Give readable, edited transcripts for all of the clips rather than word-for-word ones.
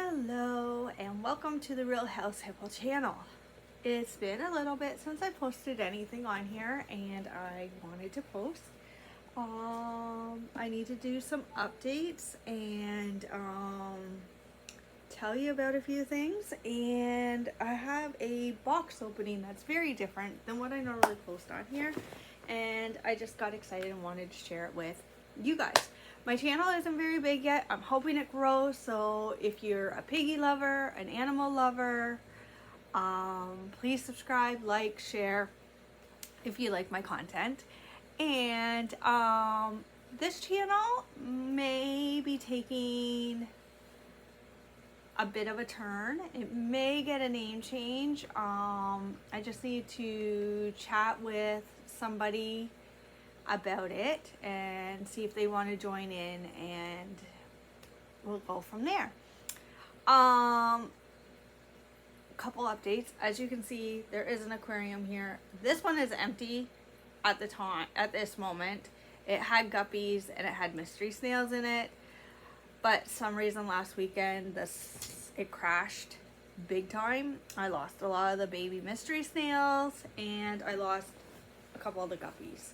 Hello and welcome to the Real House Hippo channel. It's been a little bit since I posted anything on here and I wanted to post. I need to do some updates and tell you about a few things, and I have a box opening that's very different than what I normally post on here, and I just got excited and wanted to share it with you guys. My channel isn't very big yet. I'm hoping it grows, so if you're a piggy lover, an animal lover, please subscribe, like, share if you like my content. And this channel may be taking a bit of a turn. It may get a name change. I just need to chat with somebody about it and see if they want to join in, and we'll go from there. Couple updates. As you can see, there is an aquarium here. This one is empty at the time, at this moment. It had guppies and it had mystery snails in it, but some reason last weekend it crashed big time. I lost a lot of the baby mystery snails and I lost a couple of the guppies.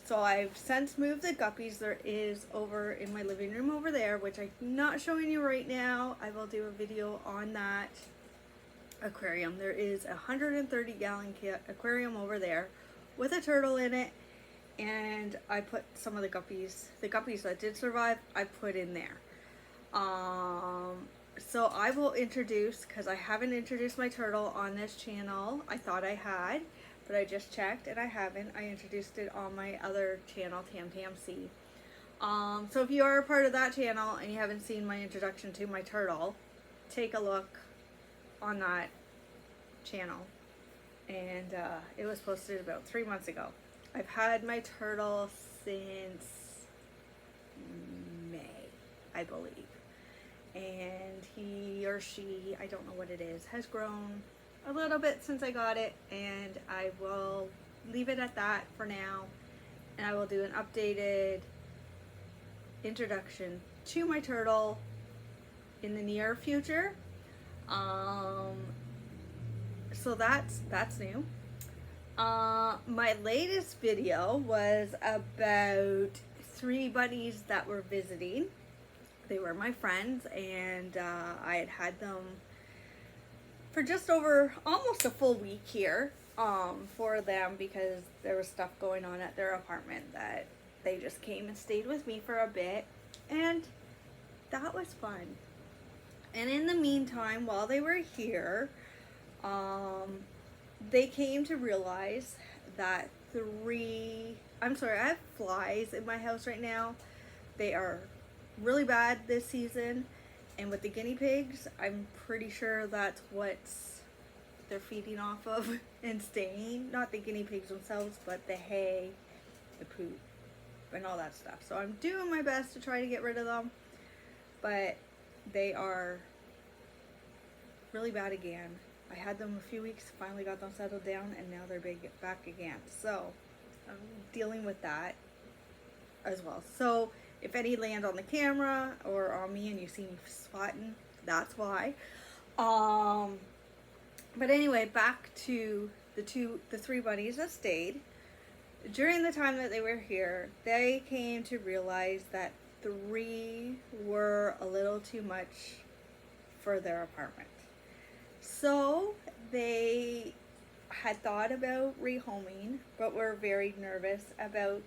So I've since moved the guppies. There is over in my living room over there, which I'm not showing you right now. I will do a video on that aquarium. There is a 130-gallon aquarium over there with a turtle in it, and I put some of the guppies that did survive, I put in there. So I will introduce, because I haven't introduced my turtle on this channel. I thought I had, but I just checked and I haven't. I introduced it on my other channel, Tam Tam C. So if you are a part of that channel and you haven't seen my introduction to my turtle, take a look on that channel. And it was posted about 3 months ago. I've had my turtle since May, I believe. And he or she, I don't know what it is, has grown a little bit since I got it, and I will leave it at that for now, and I will do an updated introduction to my turtle in the near future. So that's new. My latest video was about 3 bunnies that were visiting. They were my friends, and I had them for just over almost a full week here for them, because there was stuff going on at their apartment that they just came and stayed with me for a bit, and that was fun. And in the meantime, while they were here, they came to realize that I have flies in my house right now. They are really bad this season, and with the guinea pigs, I'm pretty sure that's what they're feeding off of and staying. Not the guinea pigs themselves, but the hay, the poop, and all that stuff. So I'm doing my best to try to get rid of them, but they are really bad again. I had them a few weeks, finally got them settled down, and now they're back again. So I'm dealing with that as well. So if any land on the camera or on me and you see me swatting, that's why. But anyway, back to the 3 bunnies that stayed. During the time that they were here, they came to realize that 3 were a little too much for their apartment. So they had thought about rehoming, but were very nervous about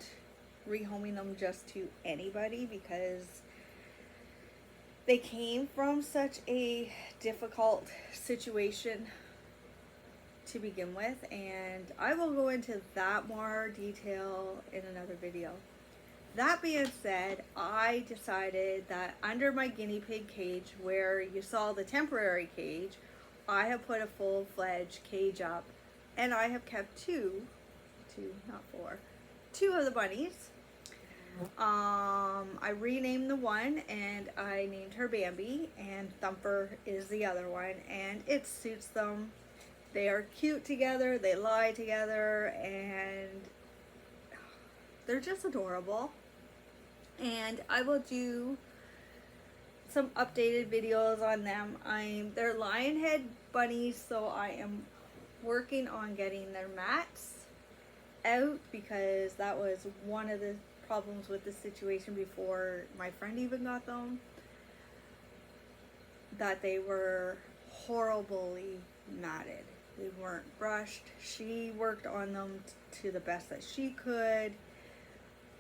rehoming them just to anybody, because they came from such a difficult situation to begin with, and I will go into that more detail in another video. That being said, I decided that under my guinea pig cage, where you saw the temporary cage, I have put a full-fledged cage up, and I have kept 2, not 4, 2 of the bunnies. I renamed the one, and I named her Bambi, and Thumper is the other one, and it suits them. They are cute together, they lie together, and they're just adorable. And I will do some updated videos on them. They're lion head bunnies, so I am working on getting their mats out, because that was one of the problems with the situation before my friend even got them, that they were horribly matted. They weren't brushed. She worked on them to the best that she could.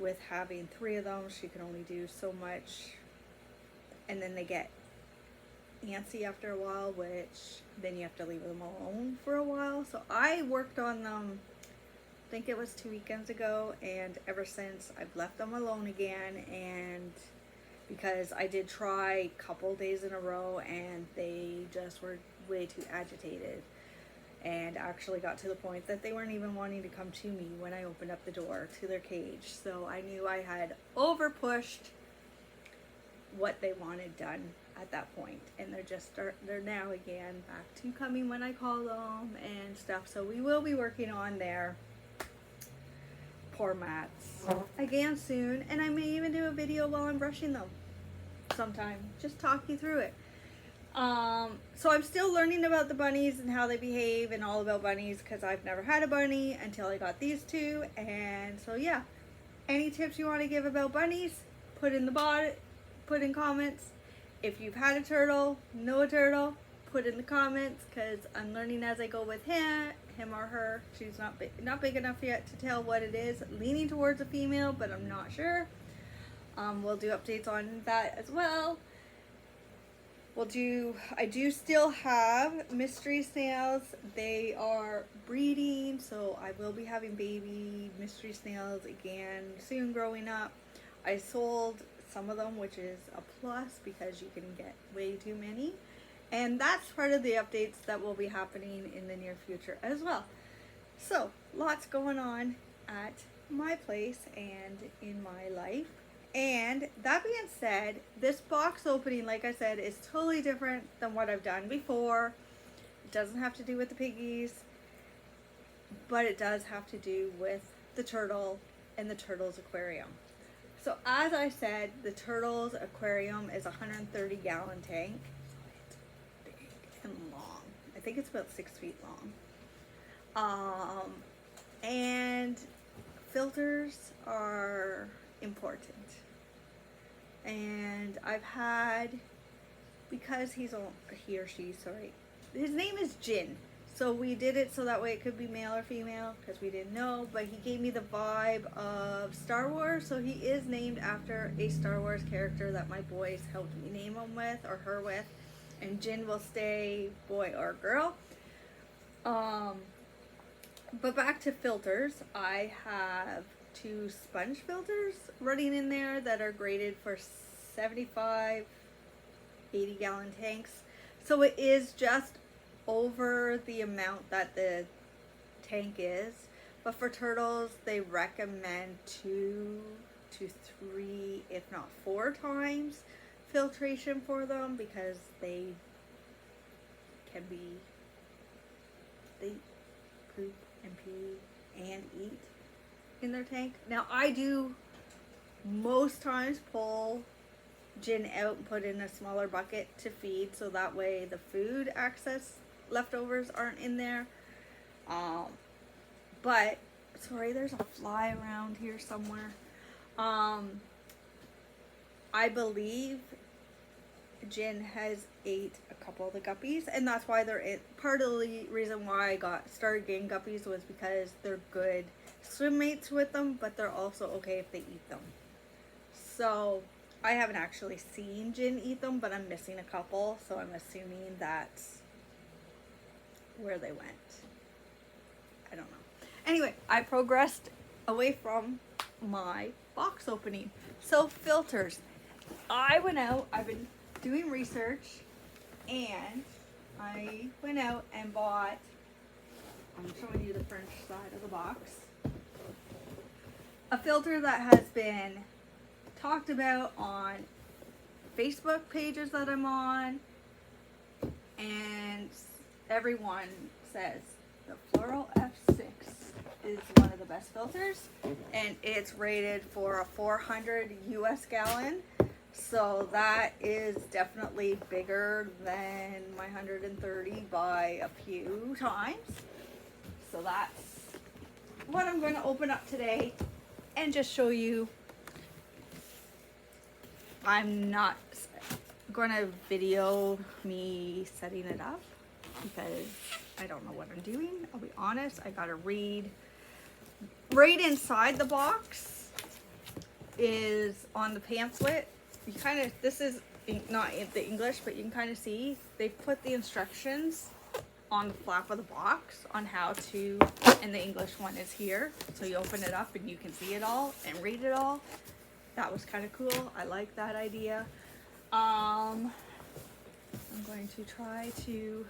With having 3 of them, she could only do so much, and then they get antsy after a while, which then you have to leave them alone for a while. So I worked on them, I think it was 2 weekends ago, and ever since I've left them alone again. And because I did try a couple days in a row, and they just were way too agitated, and actually got to the point that they weren't even wanting to come to me when I opened up the door to their cage. So I knew I had over pushed what they wanted done at that point, and they're now again back to coming when I call them and stuff. So we will be working on their poor mats again soon, and I may even do a video while I'm brushing them sometime, just talk you through it. So I'm still learning about the bunnies and how they behave and all about bunnies, because I've never had a bunny until I got these 2. And so yeah, any tips you want to give about bunnies, put in comments. If you've had a turtle, know a turtle, put in the comments, because I'm learning as I go with him or her. She's not big enough yet to tell what it is. Leaning towards a female, but I'm not sure. We'll do updates on that as well. I do still have mystery snails. They are breeding, so I will be having baby mystery snails again soon growing up. I sold some of them, which is a plus, because you can get way too many. And that's part of the updates that will be happening in the near future as well. So, lots going on at my place and in my life. And that being said, this box opening, like I said, is totally different than what I've done before. It doesn't have to do with the piggies, but it does have to do with the turtle and the turtle's aquarium. So as I said, the turtle's aquarium is a 130-gallon tank. It's big and long. I think it's about 6 feet long. And filters are important. And I've had, because he or she, sorry, his name is Jin. So we did it so that way it could be male or female, because we didn't know, but he gave me the vibe of Star Wars. So he is named after a Star Wars character that my boys helped me name him with, or her with, and Jin will stay boy or girl. But back to filters, I have 2 sponge filters running in there that are graded for 75, 80-gallon tanks. So it is just over the amount that the tank is. But for turtles, they recommend 2 to 3, if not 4 times filtration for them, because they poop and pee and eat in their tank. Now I do most times pull Jin out and put in a smaller bucket to feed, so that way the food access leftovers aren't in there. But sorry, there's a fly around here somewhere. I believe Jin has ate a couple of the guppies, and that's why they're in. Part of the reason why I started getting guppies was because they're good swim mates with them, but they're also okay if they eat them. So I haven't actually seen Jin eat them, but I'm missing a couple, so I'm assuming that's where they went. I don't know. Anyway, I progressed away from my box opening. So filters. I went out, I've been doing research, and I went out and bought, I'm showing you the French side of the box, a filter that has been talked about on Facebook pages that I'm on, and everyone says the Floral F6 is one of the best filters, and it's rated for a 400 US gallon. So that is definitely bigger than my 130 by a few times. So that's what I'm going to open up today and just show you. I'm not going to video me setting it up because I don't know what I'm doing. I'll be honest, I got to read. Right inside the box is on the pamphlet. You kind of, this is not in the English, but you can kind of see they put the instructions on the flap of the box on how to, and the English one is here. So you open it up and you can see it all and read it all. That was kind of cool. I like that idea. I'm going to try to,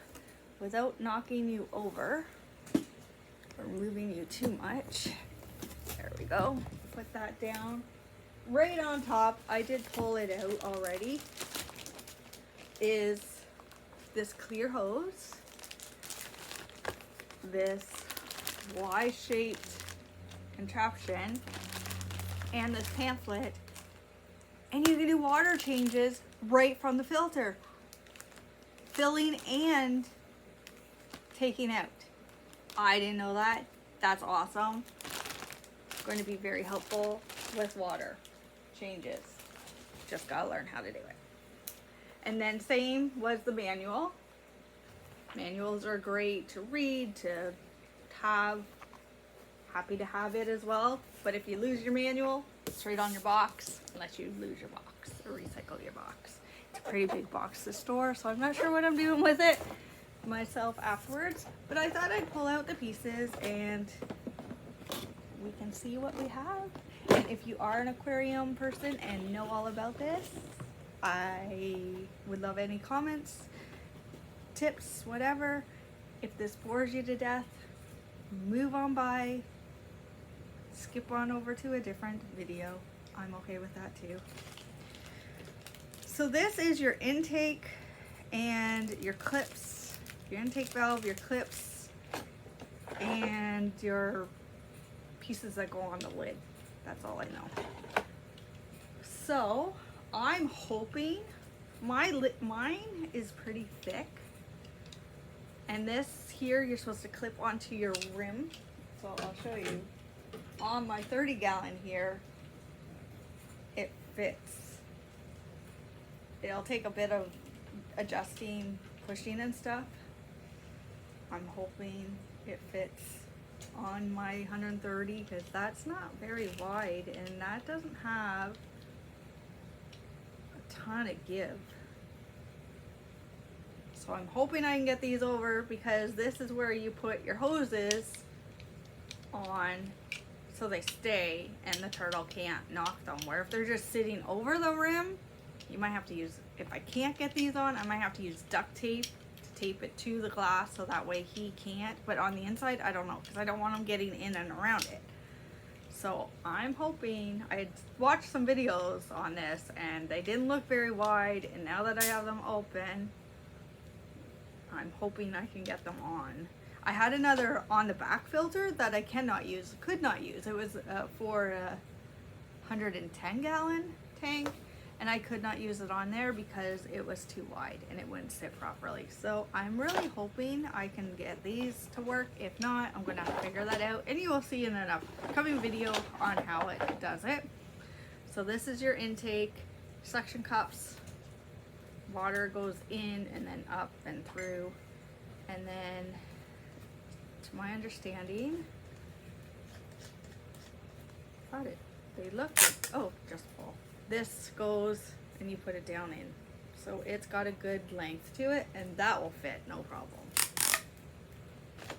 without knocking you over or moving you too much. There we go. Put that down. Right on top, I did pull it out already, is this clear hose, this Y-shaped contraption, and this pamphlet, and you can do water changes right from the filter, filling and taking out. I didn't know that. That's awesome. Going to be very helpful with water changes. Just gotta learn how to do it. And then same was the manual. Manuals are great to read, to have. Happy to have it as well. But if you lose your manual, it's right on your box, unless you lose your box or recycle your box. It's a pretty big box to store, so I'm not sure what I'm doing with it myself afterwards. But I thought I'd pull out the pieces and we can see what we have. And if you are an aquarium person and know all about this, I would love any comments, tips, whatever. If this bores you to death, move on by, skip on over to a different video. I'm okay with that too. So this is your intake and your clips, your intake valve, your clips, and your pieces that go on the lid. That's all I know. So I'm hoping mine is pretty thick, and this here you're supposed to clip onto your rim. So I'll show you. On my 30-gallon here, it fits. It'll take a bit of adjusting, pushing and stuff. I'm hoping it fits on my 130 because that's not very wide and that doesn't have a ton of give. So I'm hoping I can get these over because this is where you put your hoses on so they stay and the turtle can't knock them. Where if they're just sitting over the rim, you might have to use, if I can't get these on, I might have to use duct tape to tape it to the glass so that way he can't. But on the inside, I don't know, because I don't want him getting in and around it. So I'm hoping, I had watched some videos on this and they didn't look very wide, and now that I have them open, I'm hoping I can get them on. I had another on the back filter that I could not use. It was for a 110-gallon tank, and I could not use it on there because it was too wide and it wouldn't sit properly. So I'm really hoping I can get these to work. If not, I'm gonna have to figure that out, and you will see in an upcoming video on how it does it. So this is your intake, suction cups. Water goes in and then up and through, and then to my understanding, they look oh, just full. This goes and you put it down in, so it's got a good length to it, and that will fit no problem.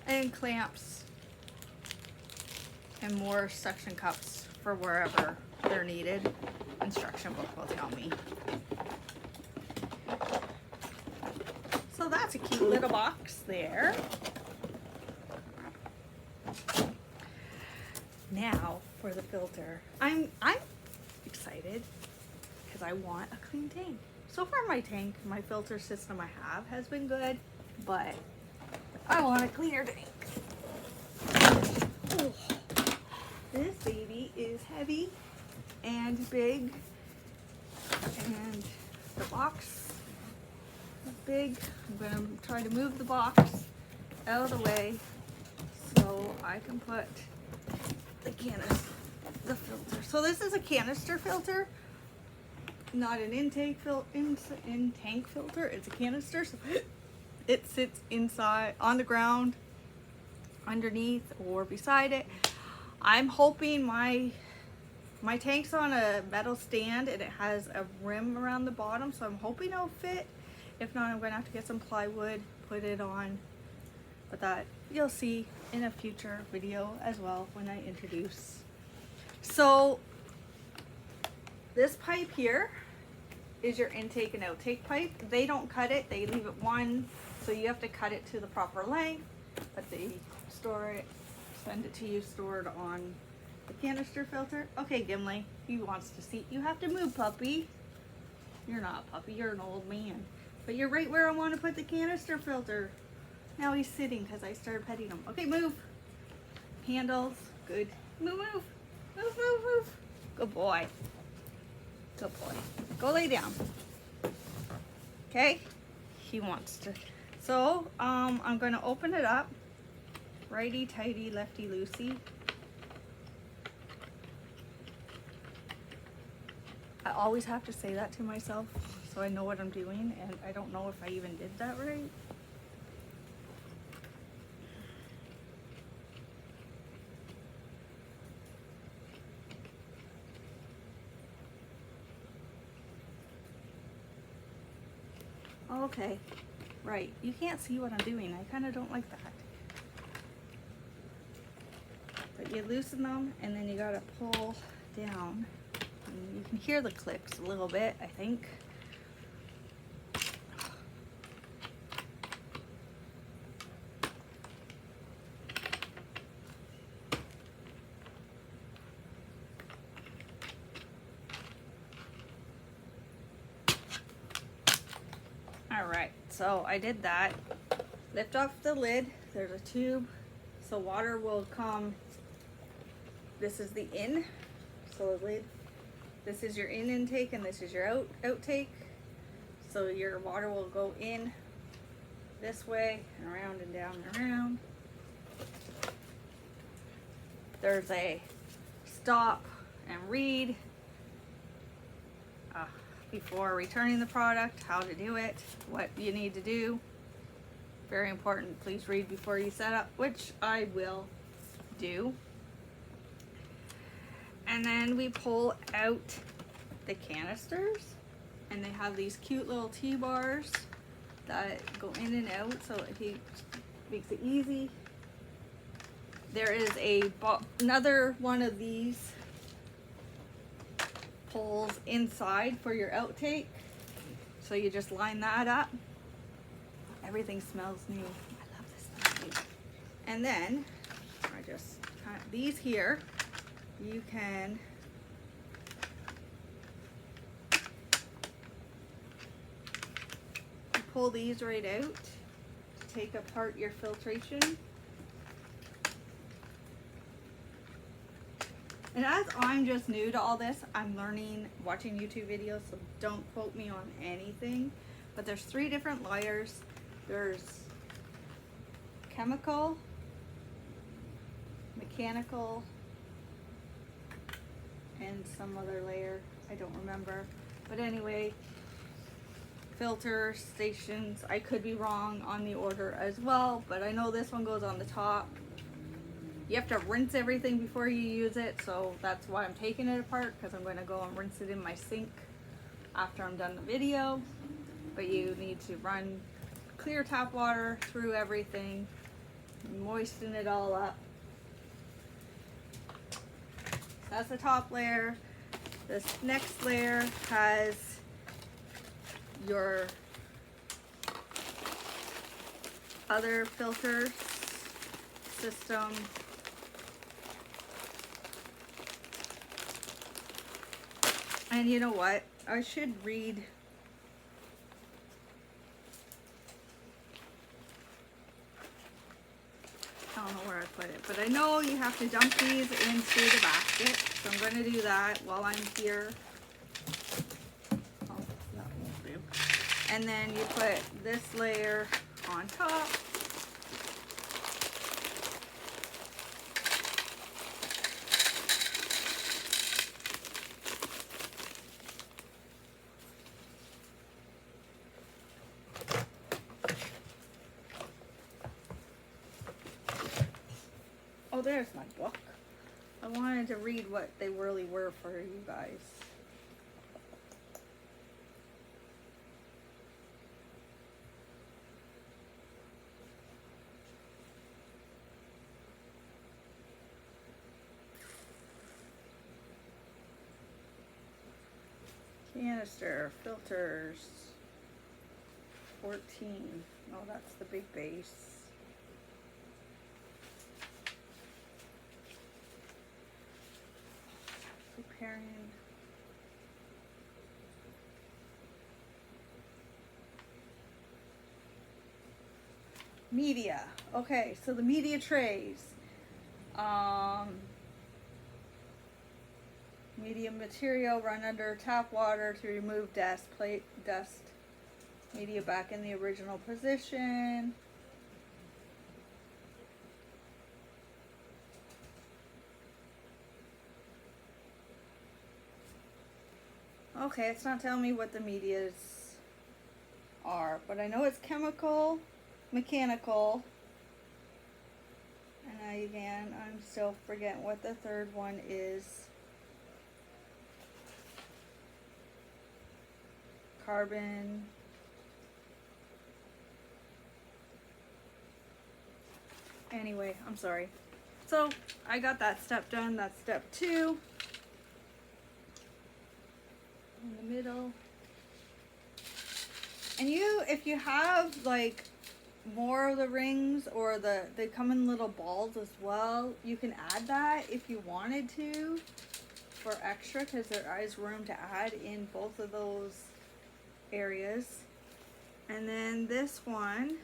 And clamps and more suction cups for wherever they're needed. Instruction book will tell me. So that's a cute little box there. Now for the filter. I'm excited because I want a clean tank. So far my filter system I have has been good, but I want a cleaner tank. Oh, this baby is heavy and big And the box is big. I'm gonna try to move the box out of the way so I can put the filter. So this is a canister filter, not an in tank filter. It's a canister, so it sits inside on the ground, underneath or beside it. I'm hoping my tank's on a metal stand and it has a rim around the bottom, so I'm hoping it'll fit. If not, I'm gonna have to get some plywood, put it on, but that you'll see in a future video as well when I introduce. So this pipe here is your intake and outtake pipe. They don't cut it, they leave it one, so you have to cut it to the proper length, but they store it, send it to you stored on the canister filter. Okay, Gimli, he wants to see. You have to move, puppy. You're not a puppy, you're an old man. But you're right where I want to put the canister filter. Now he's sitting because I started petting him. Okay, move. Handles, good. Move, move, move, move, move. Good boy. Good boy. Go lay down. Okay, he wants to. So, I'm going to open it up. Righty tighty, lefty loosey. I always have to say that to myself so I know what I'm doing, and I don't know if I even did that right. Okay, right. You can't see what I'm doing. I kind of don't like that. But you loosen them and then you gotta pull down. And you can hear the clicks a little bit, I think. Alright, so I did that. Lift off the lid. There's a tube, so water will come. This is the in, so the lid. This is your in intake and this is your outtake. So your water will go in this way and around and down and around. There's a stop and read before returning the product, how to do it, what you need to do. Very important, please read before you set up, which I will do. And then we pull out the canisters, and they have these cute little T-bars that go in and out, so it makes it easy. There is another one of these poles inside for your outtake, so you just line that up. Everything smells new. I love this stuff. And then I just these here, you can pull these right out to take apart your filtration. And as I'm just new to all this, I'm learning, watching YouTube videos, so don't quote me on anything. But there's 3 different layers. There's chemical, mechanical, and some other layer. I don't remember. But anyway, filter stations. I could be wrong on the order as well, but I know this one goes on the top. You have to rinse everything before you use it, so that's why I'm taking it apart, because I'm going to go and rinse it in my sink after I'm done the video. But you need to run clear tap water through everything, moisten it all up. That's the top layer. This next layer has your other filter system. And you know what? I should read. I don't know where I put it, but I know you have to dump these into the basket. So I'm going to do that while I'm here. And then you put this layer on top. Oh, there's my book. I wanted to read what they really were for you guys. Canister, filters, 14. Oh, that's the big base. Preparing. Media. Okay, so the media trays. Medium material run under tap water to remove dust. Plate dust. Media back in the original position. Okay, it's not telling me what the medias are, but I know it's chemical, mechanical, and again, I'm still forgetting what the third one is. Carbon. Anyway, I'm sorry. So I got that step done. That's step 2. In the middle. And if you have like more of the rings, or they come in little balls as well, you can add that if you wanted to for extra, because there is room to add in both of those areas. And then this one,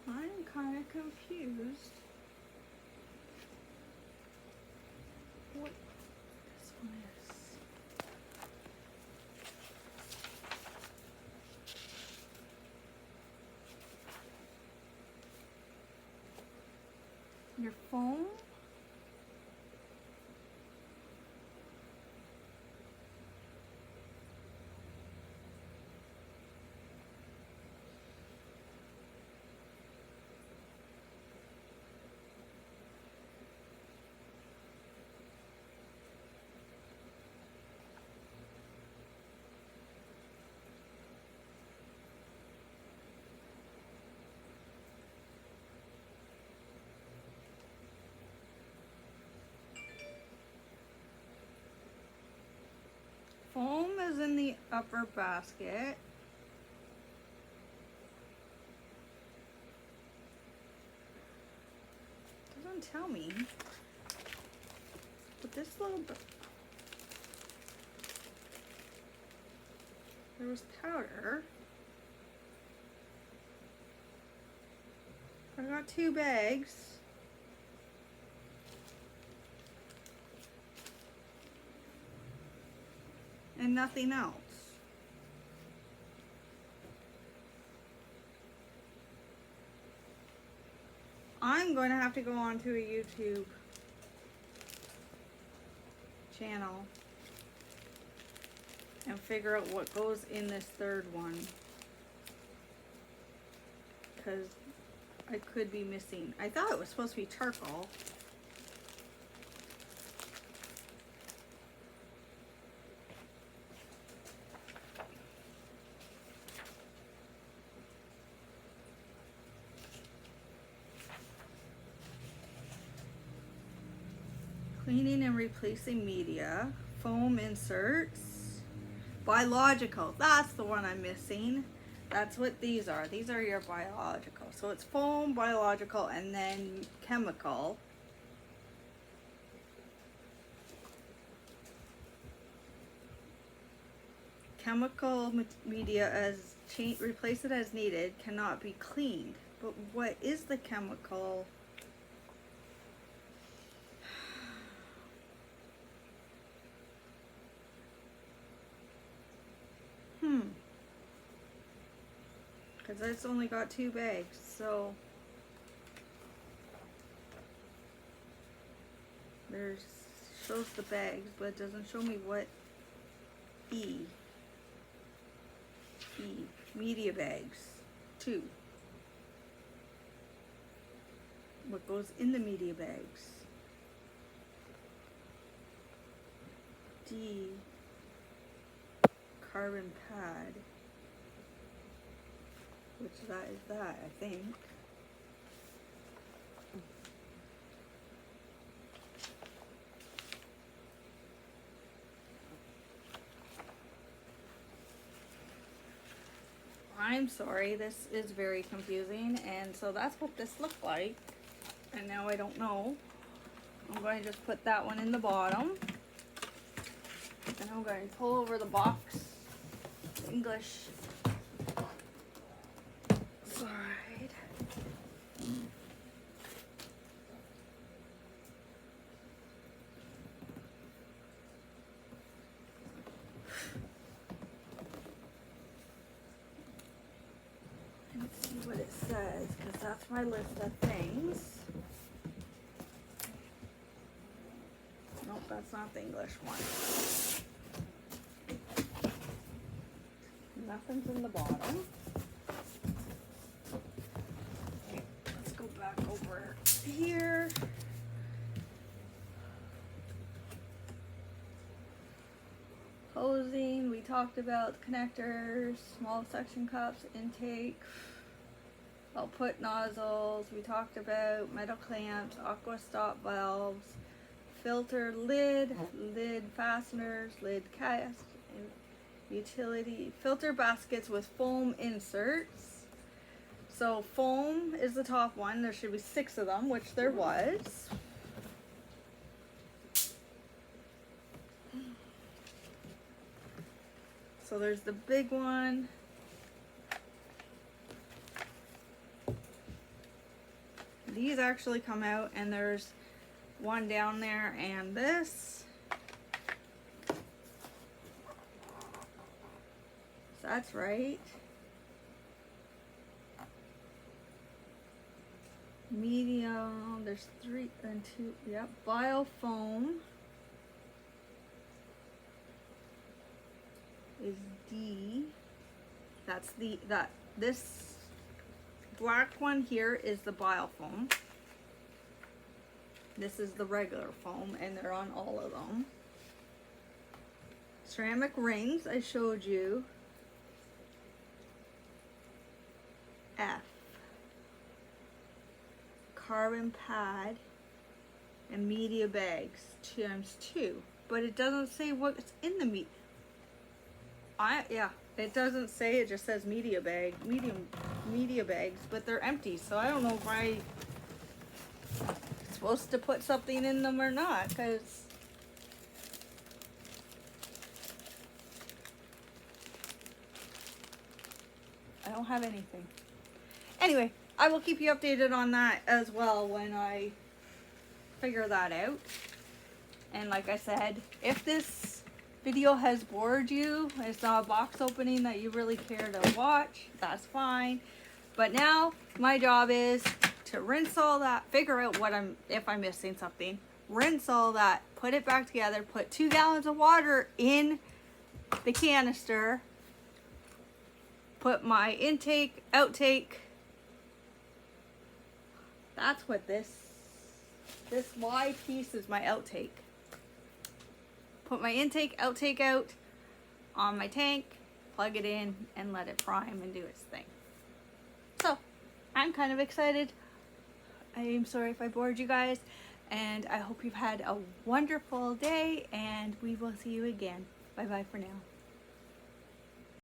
I'm kind of confused what this one is. Your phone? Foam is in the upper basket. Doesn't tell me. But this little bit. There was powder. I got 2 bags. And nothing else. I'm going to have to go onto a YouTube channel and figure out what goes in this third one, because I could be missing. I thought it was supposed to be charcoal. Cleaning and replacing media, foam inserts, biological, that's the one I'm missing. That's what these are. These are your biological. So it's foam, biological, and then chemical. chemical media as replace it as needed, cannot be cleaned. But what is the chemical? Because it's only got 2 bags, so there's shows the bags, but it doesn't show me what media bags 2. What goes in the media bags? D, carbon pad, which that is that, I think. I'm sorry, this is very confusing, and so that's what this looked like, and now I don't know. I'm going to just put that one in the bottom, and I'm going to pull over the box, English side. Let's see what it says, because that's my list of things. Nope, that's not the English one. Nothing's in the bottom. Okay, let's go back over here. Hosing, we talked about connectors, small suction cups, intake, output nozzles, we talked about metal clamps, aqua stop valves, filter lid, lid fasteners, lid cast, and utility filter baskets with foam inserts. So foam is the top one. There should be 6 of them, which there was. So there's the big one. These actually come out, and there's one down there and this. So that's right. Medium, there's 3 and 2, yep, biofoam is D. That's this black one here is the biofoam. This is the regular foam, and they're on all of them. Ceramic rings, I showed you. F. Carbon pad and media bags times 2, but it doesn't say what's in the meat. Yeah, it doesn't say. It just says media bags, but they're empty. So I don't know if I'm supposed to put something in them or not, because I don't have anything. Anyway, I will keep you updated on that as well when I figure that out. And like I said, if this video has bored you, it's not a box opening that you really care to watch, that's fine. But now my job is to rinse all that, figure out if I'm missing something, rinse all that, put it back together, put 2 gallons of water in the canister, put my intake, outtake. That's what this Y piece is, my outtake. Put my intake, outtake out on my tank, plug it in, and let it prime and do its thing. So, I'm kind of excited. I am sorry if I bored you guys, and I hope you've had a wonderful day, and we will see you again. Bye-bye for now.